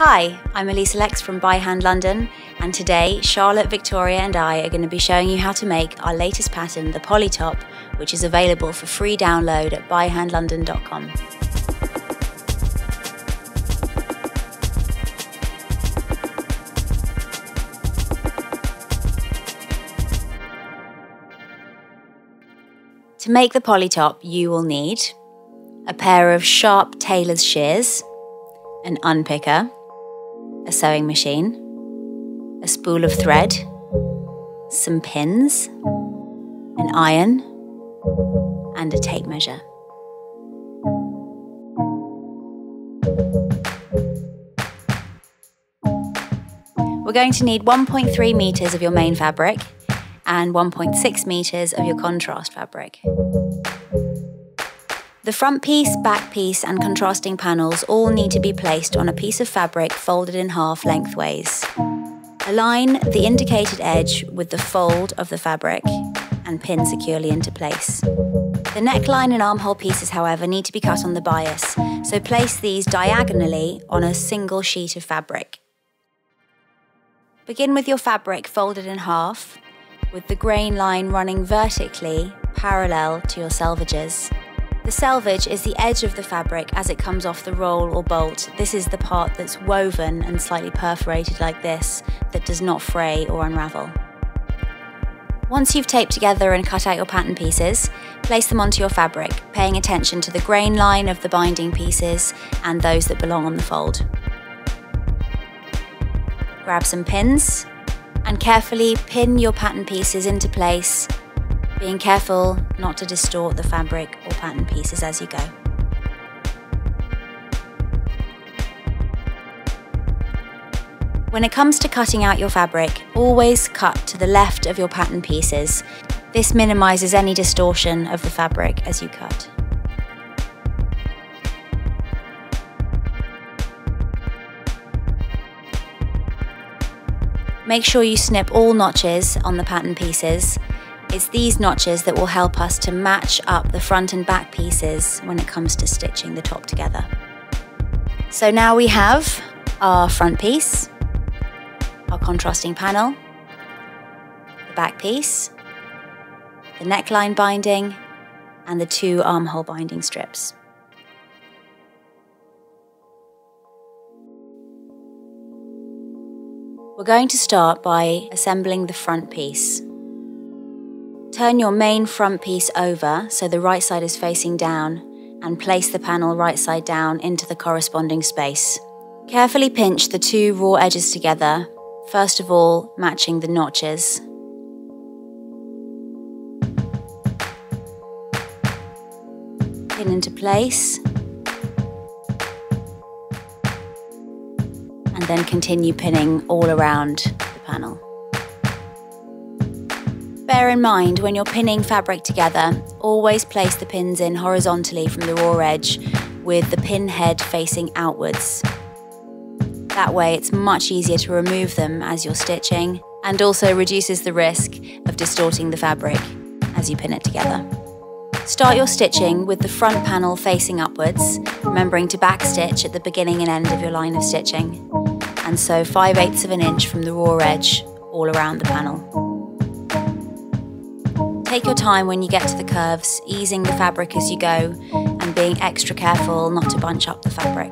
Hi, I'm Elisa Lex from By Hand London, and today Charlotte, Victoria and I are going to be showing you how to make our latest pattern, the Poly Top, which is available for free download at byhandlondon.com. To make the Poly Top, you will need a pair of sharp tailor's shears, an unpicker, a sewing machine, a spool of thread, some pins, an iron, and a tape measure. We're going to need 1.3 meters of your main fabric and 1.6 meters of your contrast fabric. The front piece, back piece and contrasting panels all need to be placed on a piece of fabric folded in half lengthways. Align the indicated edge with the fold of the fabric and pin securely into place. The neckline and armhole pieces, however, need to be cut on the bias, so place these diagonally on a single sheet of fabric. Begin with your fabric folded in half, with the grain line running vertically parallel to your selvages. The selvage is the edge of the fabric as it comes off the roll or bolt. This is the part that's woven and slightly perforated like this, that does not fray or unravel. Once you've taped together and cut out your pattern pieces, place them onto your fabric, paying attention to the grain line of the binding pieces and those that belong on the fold. Grab some pins and carefully pin your pattern pieces into place, being careful not to distort the fabric or pattern pieces as you go. When it comes to cutting out your fabric, always cut to the left of your pattern pieces. This minimises any distortion of the fabric as you cut. Make sure you snip all notches on the pattern pieces. It's these notches that will help us to match up the front and back pieces when it comes to stitching the top together. So now we have our front piece, our contrasting panel, the back piece, the neckline binding, and the two armhole binding strips. We're going to start by assembling the front piece. Turn your main front piece over so the right side is facing down and place the panel right side down into the corresponding space. Carefully pinch the two raw edges together, first of all matching the notches. Pin into place and then continue pinning all around the panel. Bear in mind, when you're pinning fabric together, always place the pins in horizontally from the raw edge with the pin head facing outwards. That way it's much easier to remove them as you're stitching and also reduces the risk of distorting the fabric as you pin it together. Start your stitching with the front panel facing upwards, remembering to backstitch at the beginning and end of your line of stitching, and sew 5/8 of an inch from the raw edge all around the panel. Take your time when you get to the curves, easing the fabric as you go and being extra careful not to bunch up the fabric.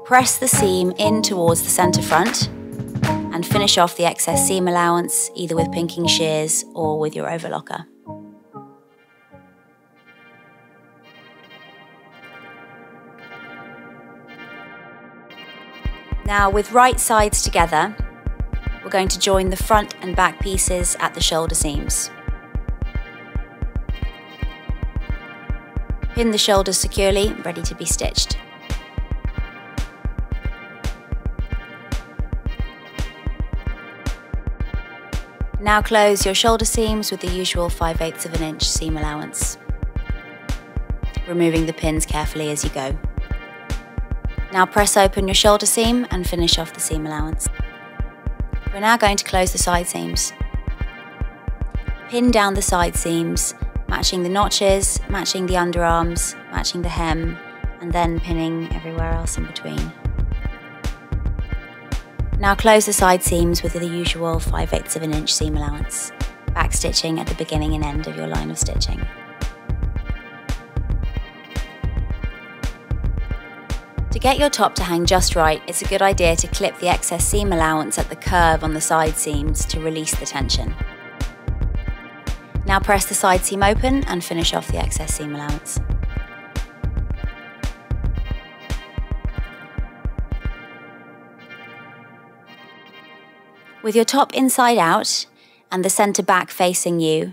Press the seam in towards the centre front and finish off the excess seam allowance either with pinking shears or with your overlocker. Now, with right sides together, we're going to join the front and back pieces at the shoulder seams. Pin the shoulders securely, ready to be stitched. Now close your shoulder seams with the usual 5/8 of an inch seam allowance, removing the pins carefully as you go. Now press open your shoulder seam and finish off the seam allowance. We're now going to close the side seams. Pin down the side seams matching the notches, matching the underarms, matching the hem, and then pinning everywhere else in between. Now close the side seams with the usual 5/8 of an inch seam allowance, back stitching at the beginning and end of your line of stitching. To get your top to hang just right, it's a good idea to clip the excess seam allowance at the curve on the side seams to release the tension. Now press the side seam open and finish off the excess seam allowance. With your top inside out and the centre back facing you,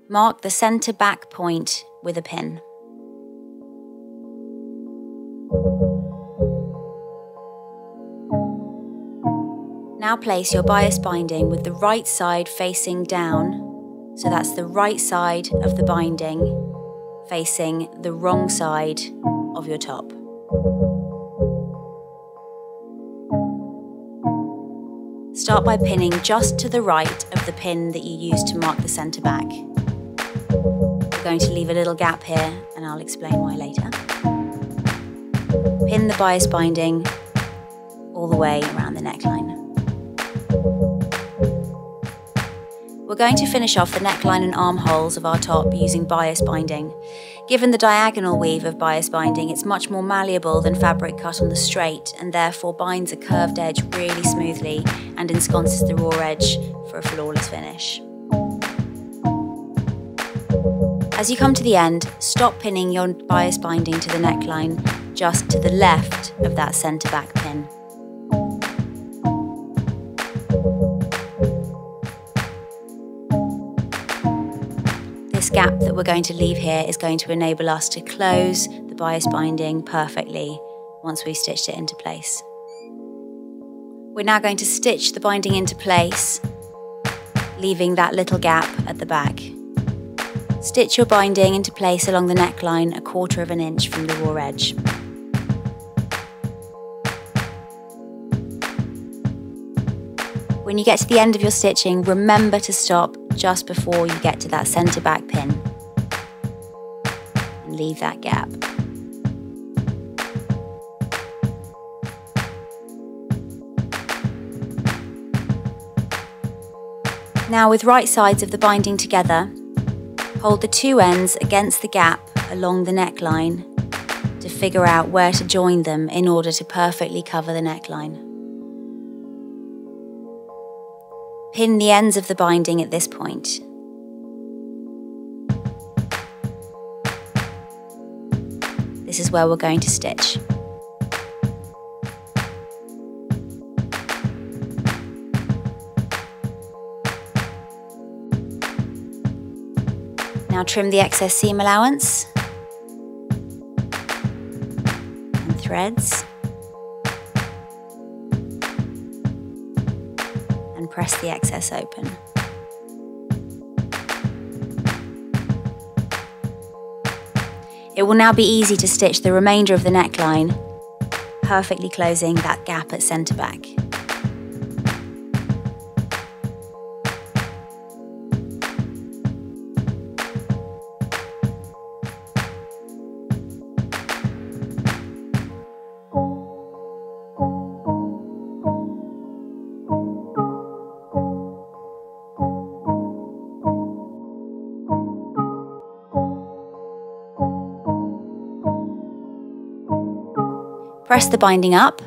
mark the centre back point with a pin. Now place your bias binding with the right side facing down, so that's the right side of the binding facing the wrong side of your top. Start by pinning just to the right of the pin that you used to mark the centre back. We're going to leave a little gap here and I'll explain why later. Pin the bias binding all the way around the neckline. We're going to finish off the neckline and armholes of our top using bias binding. Given the diagonal weave of bias binding, it's much more malleable than fabric cut on the straight and therefore binds a curved edge really smoothly and ensconces the raw edge for a flawless finish. As you come to the end, stop pinning your bias binding to the neckline just to the left of that centre back pin. This gap that we're going to leave here is going to enable us to close the bias binding perfectly once we've stitched it into place. We're now going to stitch the binding into place, leaving that little gap at the back. Stitch your binding into place along the neckline 1/4 of an inch from the raw edge. When you get to the end of your stitching, remember to stop just before you get to that centre back pin and leave that gap. Now with right sides of the binding together, hold the two ends against the gap along the neckline to figure out where to join them in order to perfectly cover the neckline. Pin the ends of the binding at this point. This is where we're going to stitch. Now trim the excess seam allowance and threads. And press the excess open. It will now be easy to stitch the remainder of the neckline, perfectly closing that gap at centre back. Press the binding up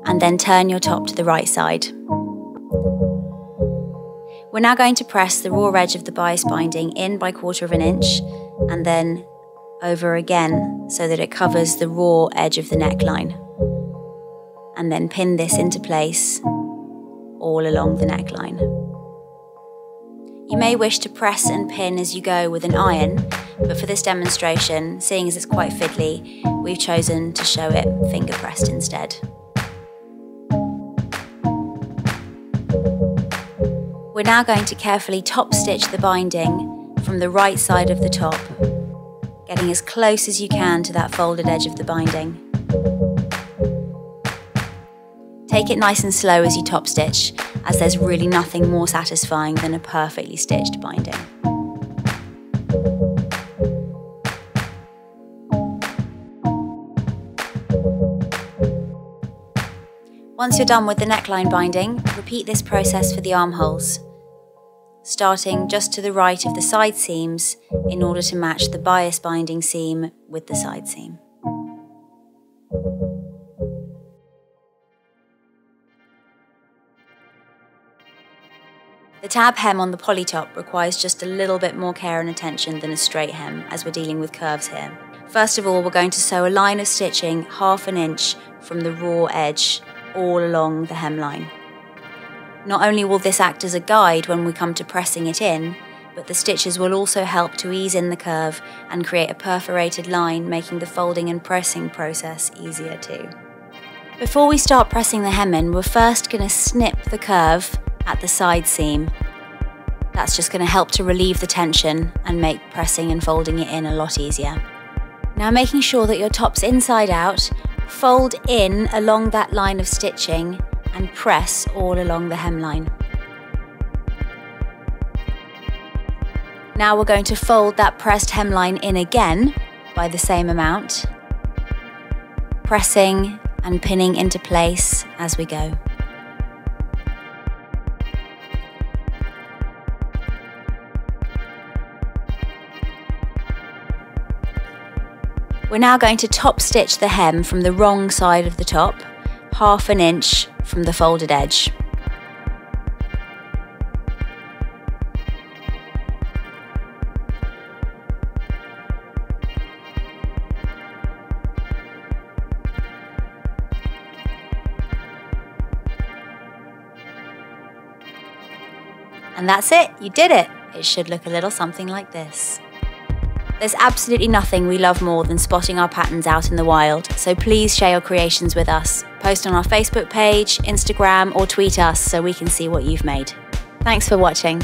and then turn your top to the right side. We're now going to press the raw edge of the bias binding in by 1/4 of an inch and then over again so that it covers the raw edge of the neckline. And then pin this into place all along the neckline. You may wish to press and pin as you go with an iron, but for this demonstration, seeing as it's quite fiddly, we've chosen to show it finger pressed instead. We're now going to carefully top stitch the binding from the right side of the top, getting as close as you can to that folded edge of the binding. Take it nice and slow as you top stitch, as there's really nothing more satisfying than a perfectly stitched binding. Once you're done with the neckline binding, repeat this process for the armholes, starting just to the right of the side seams in order to match the bias binding seam with the side seam. The tab hem on the poly top requires just a little bit more care and attention than a straight hem, as we're dealing with curves here. First of all, we're going to sew a line of stitching 1/2 inch from the raw edge all along the hemline. Not only will this act as a guide when we come to pressing it in, but the stitches will also help to ease in the curve and create a perforated line, making the folding and pressing process easier too. Before we start pressing the hem in, we're first going to snip the curve at the side seam. That's just going to help to relieve the tension and make pressing and folding it in a lot easier. Now, making sure that your top's inside out, fold in along that line of stitching and press all along the hemline. Now we're going to fold that pressed hemline in again by the same amount, pressing and pinning into place as we go. We're now going to top stitch the hem from the wrong side of the top, 1/2 inch from the folded edge. And that's it, you did it! It should look a little something like this. There's absolutely nothing we love more than spotting our patterns out in the wild, so please share your creations with us. Post on our Facebook page, Instagram, or tweet us so we can see what you've made. Thanks for watching.